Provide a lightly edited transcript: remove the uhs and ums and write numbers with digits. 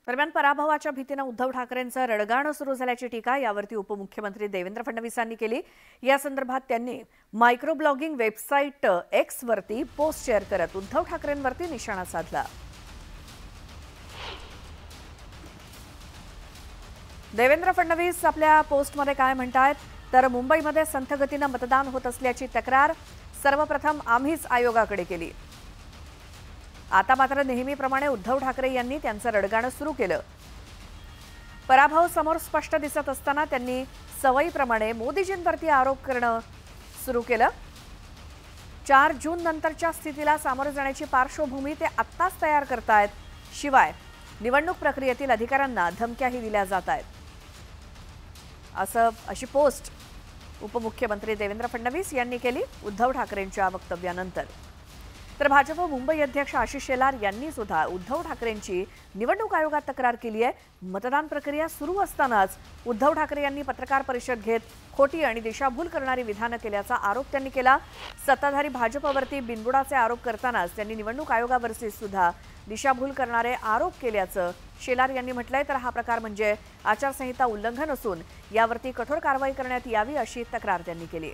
दरम्यान पराभवाच्या भीतीने उद्धव ठाकरेंचं रडगाणं सुरू झाल्याची टीका यावरती उपमुख्यमंत्री देवेंद्र फडणवीसांनी केली। या संदर्भात त्यांनी मायक्रो ब्लॉगिंग वेबसाईट एक्स वरती पोस्ट शेअर करत उद्धव ठाकरेंवरती निशाणा साधला। देवेंद्र फडणवीस आपल्या पोस्टमध्ये काय म्हणतात तर मुंबईमध्ये संथ गतीने मतदान होत असल्याची तक्रार सर्वप्रथम आम्हीच आयोगाकडे केली। आता मात्र नेहमीप्रमाणे उद्धव ठाकरे यांनी त्यांचं रडगाणं सुरू केलं। पराभव समोर स्पष्ट दिसत असताना त्यांनी सवयीप्रमाणे मोदीजींवरती आरोप करणं सुरू केलं। 4 जून नंतरच्या स्थितीला सामोरं जाण्याची पार्श्वभूमी ते आत्ताच तयार करतायत। शिवाय निवडणूक प्रक्रियेतील अधिकाऱ्यांना धमक्याही दिल्या जात आहेत। अशी पोस्ट उपमुख्यमंत्री देवेंद्र फडणवीस यांनी केली उद्धव ठाकरेंच्या वक्तव्यानंतर। तर भाजप मुंबई अध्यक्ष आशिष शेलार यांनी सुद्धा उद्धव ठाकरेंची निवडणूक आयोगात तक्रार केली आहे। मतदान प्रक्रिया सुरू असतानाच उद्धव ठाकरे यांनी पत्रकार परिषद घेत खोटी आणि दिशाभूल करणारी विधानं केल्याचा आरोप त्यांनी केला। सत्ताधारी भाजपवरती बिनबुडाचे आरोप करतानाच त्यांनी निवडणूक आयोगावरती सुद्धा दिशाभूल करणारे आरोप केल्याचं शेलार यांनी म्हटलंय। तर हा प्रकार म्हणजे आचारसंहिता उल्लंघन असून यावरती कठोर कारवाई करण्यात यावी अशी तक्रार त्यांनी केली।